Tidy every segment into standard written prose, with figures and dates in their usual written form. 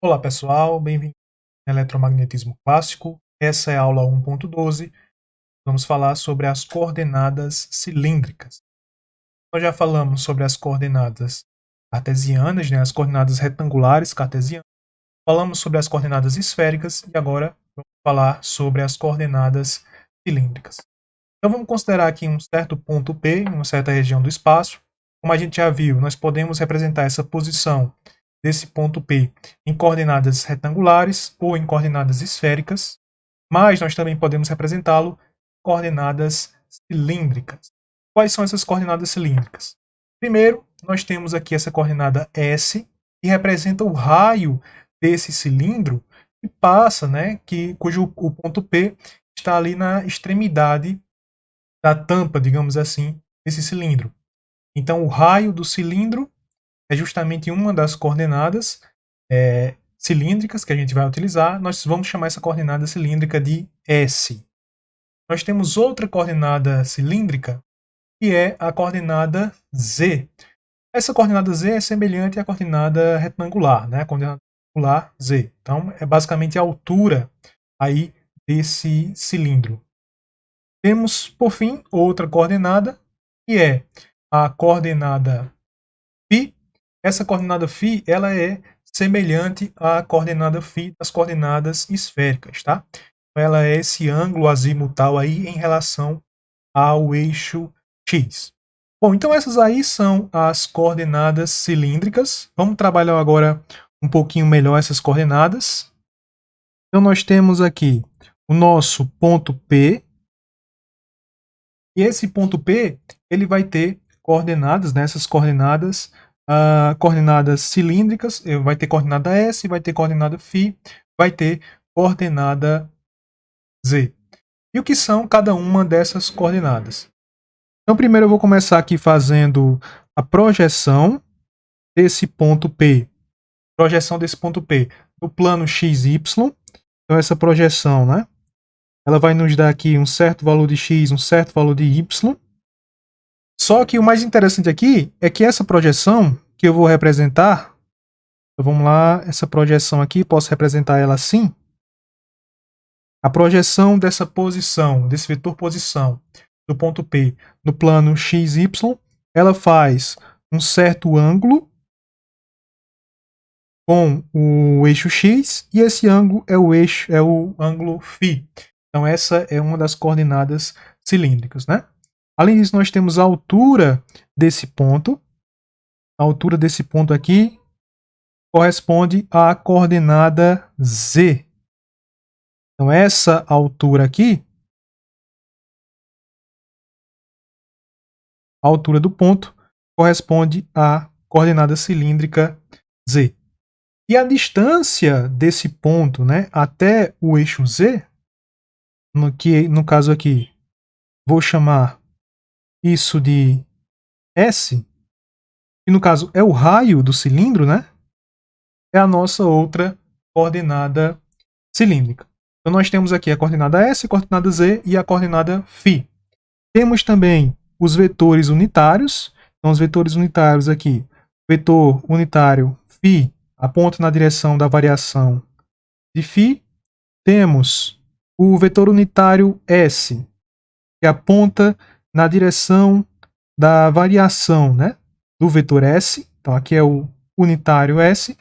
Olá pessoal, bem-vindo ao Eletromagnetismo Clássico. Essa é a aula 1.12. Vamos falar sobre as coordenadas cilíndricas. Nós já falamos sobre as coordenadas cartesianas, as coordenadas retangulares cartesianas. Falamos sobre as coordenadas esféricas e agora vamos falar sobre as coordenadas cilíndricas. Então vamos considerar aqui um certo ponto P, em uma certa região do espaço. Como a gente já viu, nós podemos representar essa posição desse ponto P em coordenadas retangulares ou em coordenadas esféricas, mas nós também podemos representá-lo em coordenadas cilíndricas. Quais são essas coordenadas cilíndricas? Primeiro, nós temos aqui essa coordenada S, que representa o raio desse cilindro que passa, cujo o ponto P está ali na extremidade da tampa, digamos assim, desse cilindro. Então, o raio do cilindro é justamente uma das coordenadas cilíndricas que a gente vai utilizar. Nós vamos chamar essa coordenada cilíndrica de S. Nós temos outra coordenada cilíndrica, que é a coordenada Z. Essa coordenada Z é semelhante à coordenada retangular, a coordenada retangular Z. Então, é basicamente a altura aí desse cilindro. Temos, por fim, outra coordenada, que é a coordenada φ. Essa coordenada φ ela é semelhante à coordenada φ das coordenadas esféricas, tá? Ela é esse ângulo azimutal aí em relação ao eixo x. Bom, então essas aí são as coordenadas cilíndricas. Vamos trabalhar agora um pouquinho melhor essas coordenadas. Então nós temos aqui o nosso ponto P. E esse ponto P, ele vai ter coordenadas, essas coordenadas, coordenadas cilíndricas, vai ter coordenada S, vai ter coordenada φ, vai ter coordenada Z. E o que são cada uma dessas coordenadas? Então, primeiro eu vou começar aqui fazendo a projeção desse ponto P. Projeção desse ponto P no plano XY. Então, essa projeção, ela vai nos dar aqui um certo valor de x, um certo valor de y. Só que o mais interessante aqui é que essa projeção que eu vou representar, então vamos lá, essa projeção aqui, posso representar ela assim. A projeção dessa posição, desse vetor posição do ponto P no plano XY, ela faz um certo ângulo com o eixo x e esse ângulo é o ângulo φ. Então essa é uma das coordenadas cilíndricas, Além disso, nós temos a altura desse ponto. A altura desse ponto aqui corresponde à coordenada z. Então essa altura aqui, a altura do ponto, corresponde à coordenada cilíndrica z. E a distância desse ponto, até o eixo z, no caso aqui, vou chamar isso de S, que no caso é o raio do cilindro, é a nossa outra coordenada cilíndrica. Então nós temos aqui a coordenada S, a coordenada Z e a coordenada φ. Temos também os vetores unitários. Então os vetores unitários aqui, o vetor unitário φ aponta na direção da variação de φ. Temos o vetor unitário S, que aponta na direção da variação do vetor S. Então aqui é o unitário S.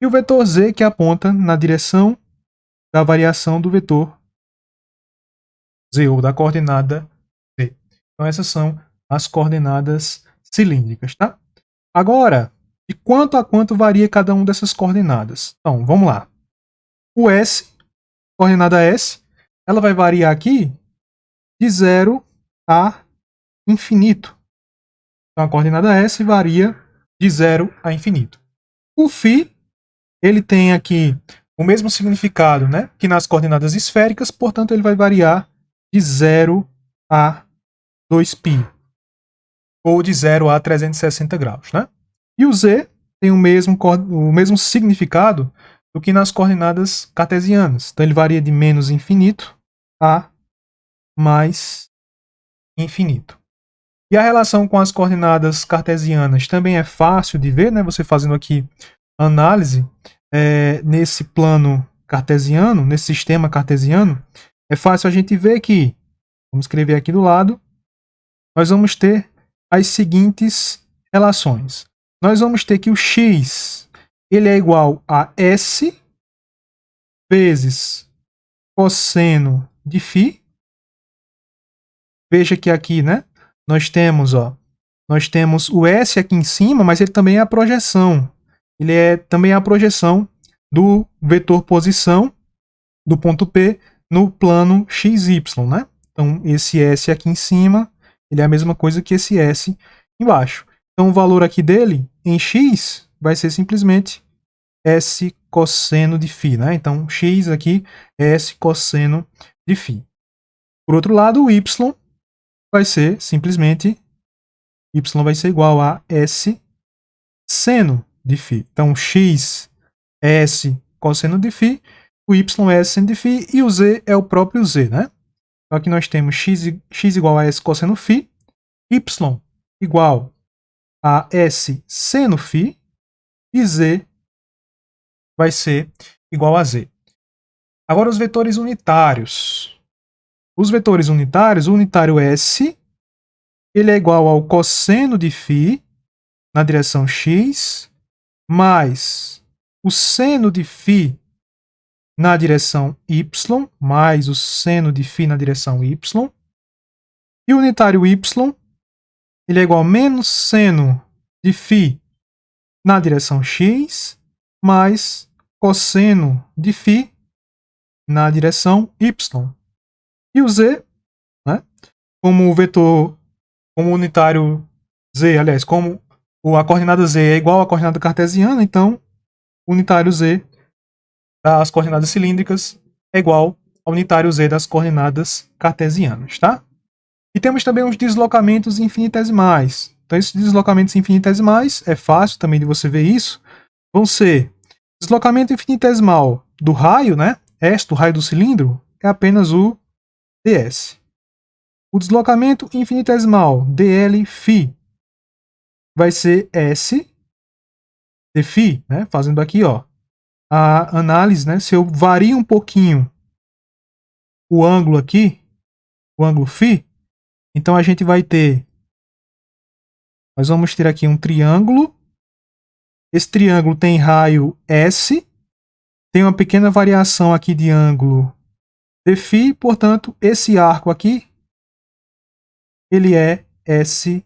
E o vetor Z, que aponta na direção da variação do vetor Z, ou da coordenada Z. Então essas são as coordenadas cilíndricas, tá? Agora, de quanto a quanto varia cada uma dessas coordenadas? Então, vamos lá. O S, coordenada S, ela vai variar aqui de 0 a infinito. Então a coordenada S varia de 0 a infinito. O φ, ele tem aqui o mesmo significado que nas coordenadas esféricas, portanto ele vai variar de 0 a 2π, ou de 0 a 360 graus. E o Z tem o mesmo significado do que nas coordenadas cartesianas. Então ele varia de menos infinito a mais infinito. E a relação com as coordenadas cartesianas também é fácil de ver, você fazendo aqui a análise nesse plano cartesiano, nesse sistema cartesiano, é fácil a gente ver que, vamos escrever aqui do lado, nós vamos ter as seguintes relações. Nós vamos ter que o x ele é igual a S vezes cosseno de φ. Veja que aqui, né, nós temos o S aqui em cima, mas ele também é a projeção. Ele é também a projeção do vetor posição do ponto P no plano XY, né? Então, esse S aqui em cima, ele é a mesma coisa que esse S embaixo. Então, o valor aqui dele, em x, vai ser simplesmente S cosseno de φ, né? Então, x aqui é S cosseno de φ. Por outro lado, o y vai ser simplesmente, y vai ser igual a S seno de φ. Então, x é S cosseno de φ, o y é S seno de φ e o z é o próprio z, né? Então, aqui nós temos x igual a S cosseno φ, y igual a S seno φ e z vai ser igual a z. Agora os vetores unitários. Os vetores unitários, o unitário S, ele é igual ao cosseno de φ na direção x, mais o seno de φ na direção y, mais o seno de φ na direção y. E o unitário y, ele é igual a menos seno de φ na direção x, mais cosseno de φ na direção y. E o z, né, como o vetor, como o unitário z, aliás, como a coordenada z é igual à coordenada cartesiana, então o unitário z das coordenadas cilíndricas é igual ao unitário z das coordenadas cartesianas, tá? E temos também os deslocamentos infinitesimais. Então, esses deslocamentos infinitesimais, é fácil também de você ver isso, vão ser deslocamento infinitesimal do raio, né? S do raio do cilindro, é apenas o ds. O deslocamento infinitesimal dl φ vai ser S de φ, né? Fazendo aqui, ó, a análise, né? Se eu vario um pouquinho o ângulo aqui, o ângulo φ, então a gente vai ter, nós vamos ter aqui um triângulo. Esse triângulo tem raio S, tem uma pequena variação aqui de ângulo de φ, portanto, esse arco aqui, ele é S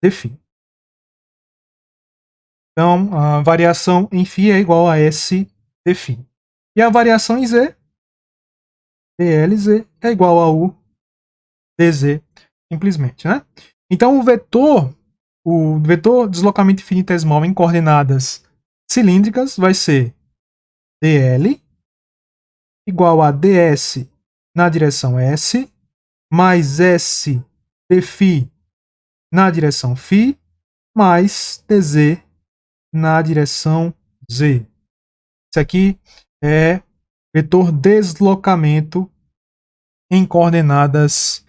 de φ. Então, a variação em φ é igual a S de φ. E a variação em Z, dLz, é igual a U dz, simplesmente, né? Então, o vetor deslocamento infinitesimal em coordenadas cilíndricas vai ser dl igual a ds na direção S, mais S de φ na direção φ, mais dz na direção z. Isso aqui é vetor deslocamento em coordenadas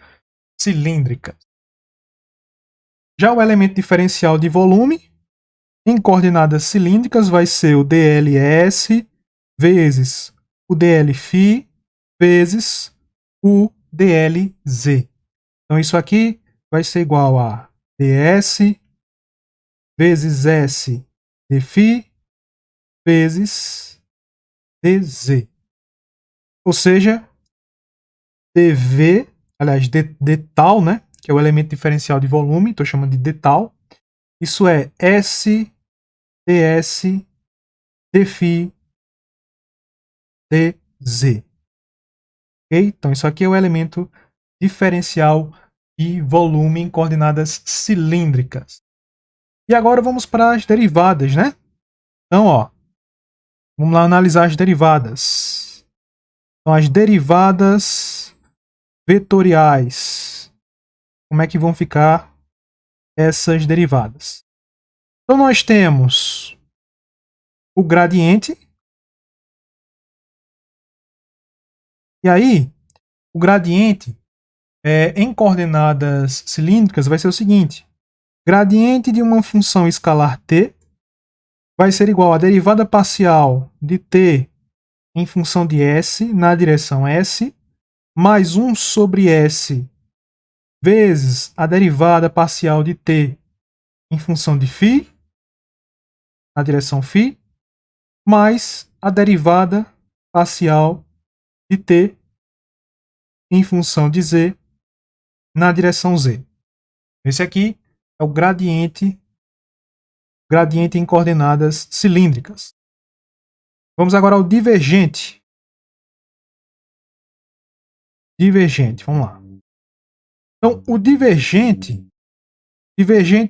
cilíndricas. Já o elemento diferencial de volume em coordenadas cilíndricas vai ser o dls vezes o dlφ vezes o dlz. Então isso aqui vai ser igual a ds vezes s de φ vezes dz. Ou seja, dv, aliás, d tal, né, que é o elemento diferencial de volume, estou chamando de d tal, isso é s ds dφ dz. Ok? Então isso aqui é o elemento diferencial de volume em coordenadas cilíndricas. E agora vamos para as derivadas, né? Então, ó, vamos lá analisar as derivadas. Então, as derivadas vetoriais. Como é que vão ficar essas derivadas? Então, nós temos o gradiente. E aí, o gradiente em coordenadas cilíndricas vai ser o seguinte. Gradiente de uma função escalar t vai ser igual à derivada parcial de t em função de s na direção s, mais 1 sobre s vezes a derivada parcial de t em função de φ, na direção φ, mais a derivada parcial de t em função de z na direção z. Esse aqui é o gradiente em coordenadas cilíndricas. Vamos agora ao divergente. Divergente, vamos lá. Então, o divergente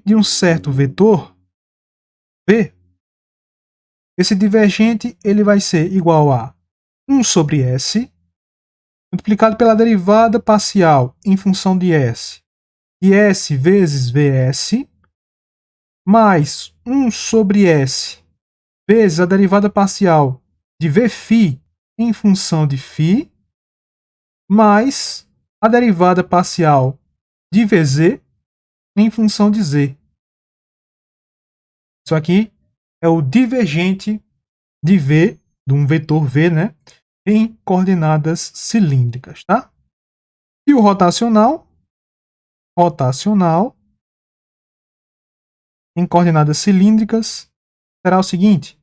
de um certo vetor V, esse divergente ele vai ser igual a 1 sobre S, multiplicado pela derivada parcial em função de S, de S vezes Vs, mais 1 sobre S, vezes a derivada parcial de Vφ em função de φ, mais a derivada parcial de Vz em função de z. Isso aqui é o divergente de V, de um vetor V, né, em coordenadas cilíndricas, tá? E o rotacional em coordenadas cilíndricas será o seguinte: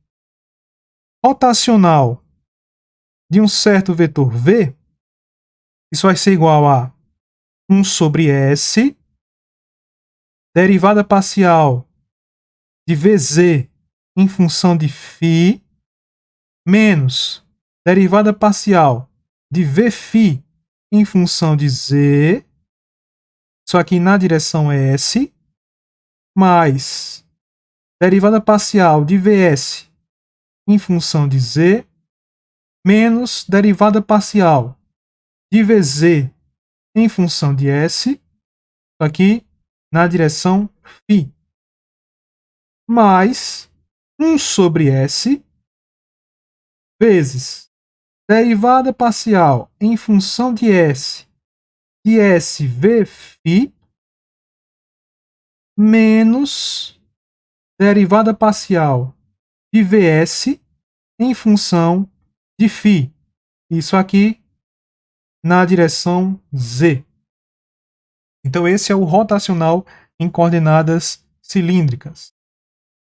rotacional de um certo vetor V, isso vai ser igual a 1 sobre S, derivada parcial de Vz em função de φ, menos derivada parcial de Vφ em função de z, isso aqui na direção S, mais derivada parcial de Vs em função de z, menos derivada parcial de Vz em função de s, isso aqui na direção φ, mais 1 sobre s vezes derivada parcial em função de s Vφ, menos derivada parcial de Vs em função de φ. Isso aqui na direção z. Então esse é o rotacional em coordenadas cilíndricas.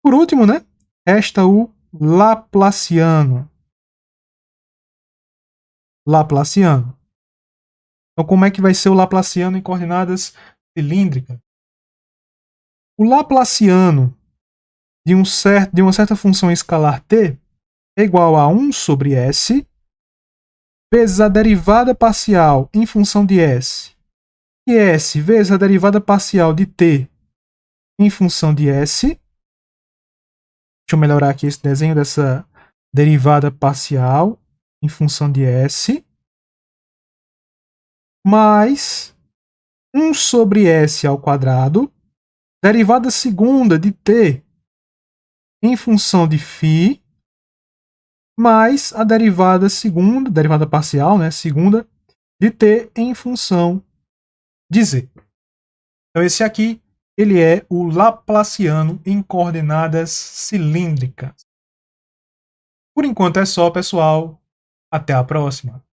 Por último, né, resta o laplaciano. Então como é que vai ser o laplaciano em coordenadas cilíndricas? O laplaciano de uma certa função escalar t é igual a 1 sobre s vezes a derivada parcial em função de s, e s vezes a derivada parcial de t em função de s. Deixa eu melhorar aqui esse desenho dessa derivada parcial em função de s, mais 1 sobre s ao quadrado, derivada segunda de t em função de φ, mais a derivada parcial, né, segunda, de t em função de z. Então esse aqui, ele é o laplaciano em coordenadas cilíndricas. Por enquanto é só, pessoal. Até a próxima.